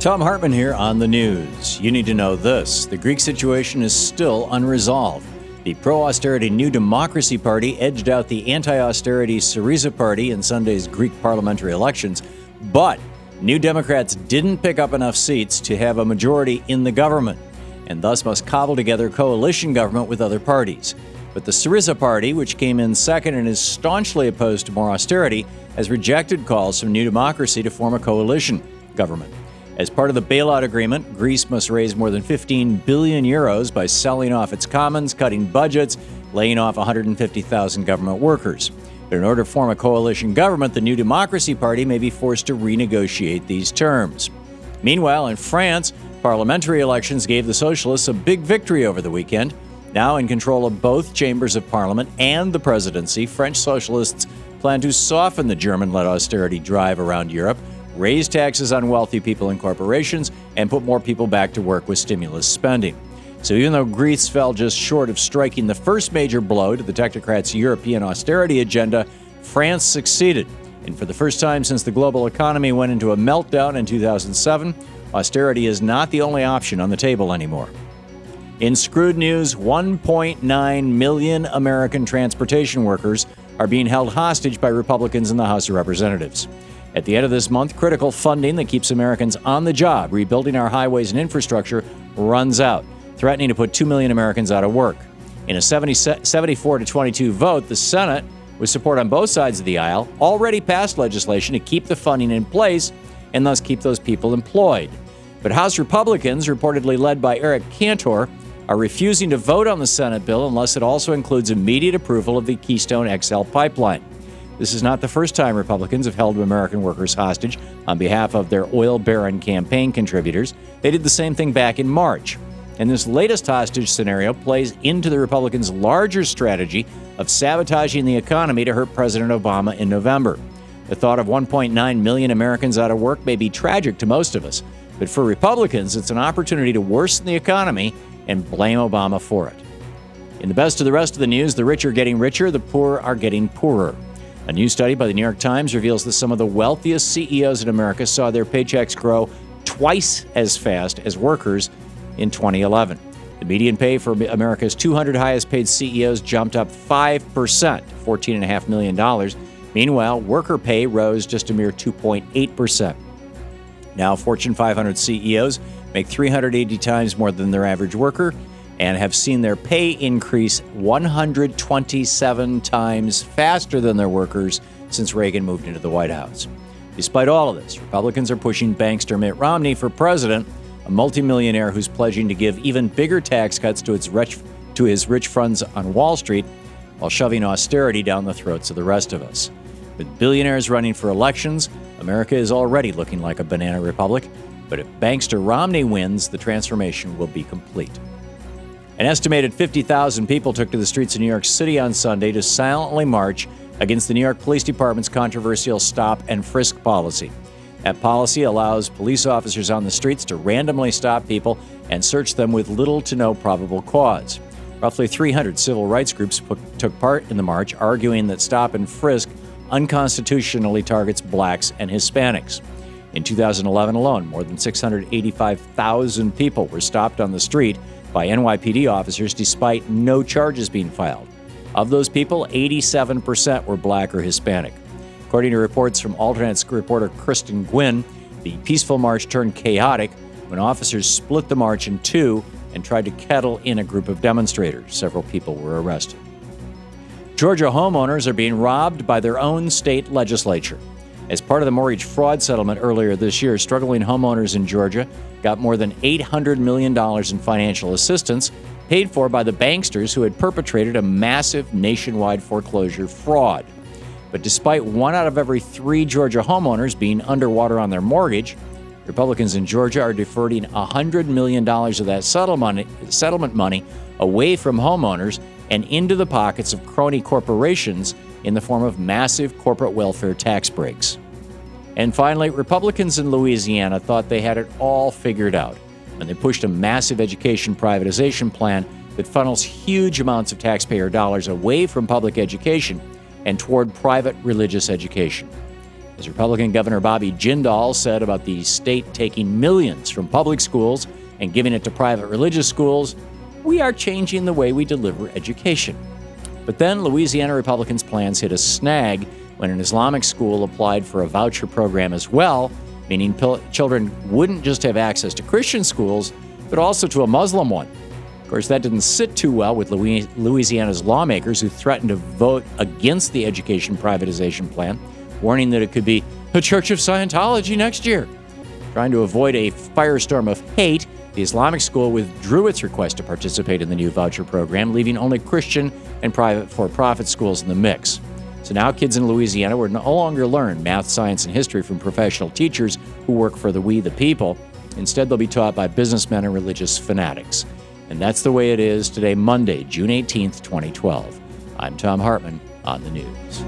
Thom Hartmann here on the news. You need to know this. The Greek situation is still unresolved. The pro-austerity New Democracy Party edged out the anti-austerity Syriza Party in Sunday's Greek parliamentary elections, but New Democrats didn't pick up enough seats to have a majority in the government, and thus must cobble together coalition government with other parties. But the Syriza Party, which came in second and is staunchly opposed to more austerity, has rejected calls from New Democracy to form a coalition government. As part of the bailout agreement, Greece must raise more than 15 billion euros by selling off its commons, cutting budgets, laying off 150,000 government workers. But in order to form a coalition government, the New Democracy Party may be forced to renegotiate these terms. Meanwhile, in France, parliamentary elections gave the socialists a big victory over the weekend. Now in control of both chambers of parliament and the presidency, French socialists plan to soften the German-led austerity drive around Europe, raise taxes on wealthy people and corporations, and put more people back to work with stimulus spending. So even though Greece fell just short of striking the first major blow to the technocrats' European austerity agenda, France succeeded. And for the first time since the global economy went into a meltdown in 2007, austerity is not the only option on the table anymore. In screwed news, 1.9 million American transportation workers are being held hostage by Republicans in the House of Representatives. At the end of this month, critical funding that keeps Americans on the job, rebuilding our highways and infrastructure, runs out, threatening to put 2 million Americans out of work. In a 74-22 vote, the Senate, with support on both sides of the aisle, already passed legislation to keep the funding in place and thus keep those people employed. But House Republicans, reportedly led by Eric Cantor, are refusing to vote on the Senate bill unless it also includes immediate approval of the Keystone XL pipeline. This is not the first time Republicans have held American workers hostage on behalf of their oil baron campaign contributors. They did the same thing back in March. And this latest hostage scenario plays into the Republicans' larger strategy of sabotaging the economy to hurt President Obama in November. The thought of 1.9 million Americans out of work may be tragic to most of us, but for Republicans, it's an opportunity to worsen the economy and blame Obama for it. In the best of the rest of the news, the rich are getting richer, the poor are getting poorer. A new study by the New York Times reveals that some of the wealthiest CEOs in America saw their paychecks grow twice as fast as workers in 2011. The median pay for America's 200 highest paid CEOs jumped up 5%, $14.5 million. Meanwhile, worker pay rose just a mere 2.8%. Now, Fortune 500 CEOs make 380 times more than their average worker and have seen their pay increase 127 times faster than their workers since Reagan moved into the White House. Despite all of this, Republicans are pushing bankster Mitt Romney for president, a multimillionaire who's pledging to give even bigger tax cuts to his rich friends on Wall Street while shoving austerity down the throats of the rest of us. With billionaires running for elections, America is already looking like a banana republic, but if bankster Romney wins, the transformation will be complete. An estimated 50,000 people took to the streets of New York City on Sunday to silently march against the New York Police Department's controversial stop and frisk policy. That policy allows police officers on the streets to randomly stop people and search them with little to no probable cause. Roughly 300 civil rights groups took part in the march, arguing that stop and frisk unconstitutionally targets blacks and Hispanics. In 2011 alone, more than 685,000 people were stopped on the street by NYPD officers despite no charges being filed. Of those people, 87% were black or Hispanic. According to reports from alternate reporter Kristen Gwynn, the peaceful march turned chaotic when officers split the march in two and tried to kettle in a group of demonstrators. Several people were arrested. Georgia homeowners are being robbed by their own state legislature. As part of the mortgage fraud settlement earlier this year, struggling homeowners in Georgia got more than $800 million in financial assistance paid for by the banksters who had perpetrated a massive nationwide foreclosure fraud. But despite 1 out of every 3 Georgia homeowners being underwater on their mortgage, Republicans in Georgia are diverting $100 million of that settlement money away from homeowners and into the pockets of crony corporations in the form of massive corporate welfare tax breaks. And finally, Republicans in Louisiana thought they had it all figured out when they pushed a massive education privatization plan that funnels huge amounts of taxpayer dollars away from public education and toward private religious education. As Republican Governor Bobby Jindal said about the state taking millions from public schools and giving it to private religious schools, we are changing the way we deliver education. But then Louisiana Republicans' plans hit a snag when an Islamic school applied for a voucher program as well, meaning children wouldn't just have access to Christian schools, but also to a Muslim one. Of course, that didn't sit too well with Louisiana's lawmakers, who threatened to vote against the education privatization plan, warning that it could be the Church of Scientology next year. Trying to avoid a firestorm of hate, the Islamic school withdrew its request to participate in the new voucher program, leaving only Christian and private for-profit schools in the mix. So now kids in Louisiana will no longer learn math, science, and history from professional teachers who work for the we the people. Instead, they'll be taught by businessmen and religious fanatics. And that's the way it is today, Monday, June 18th, 2012. I'm Thom Hartmann on the news.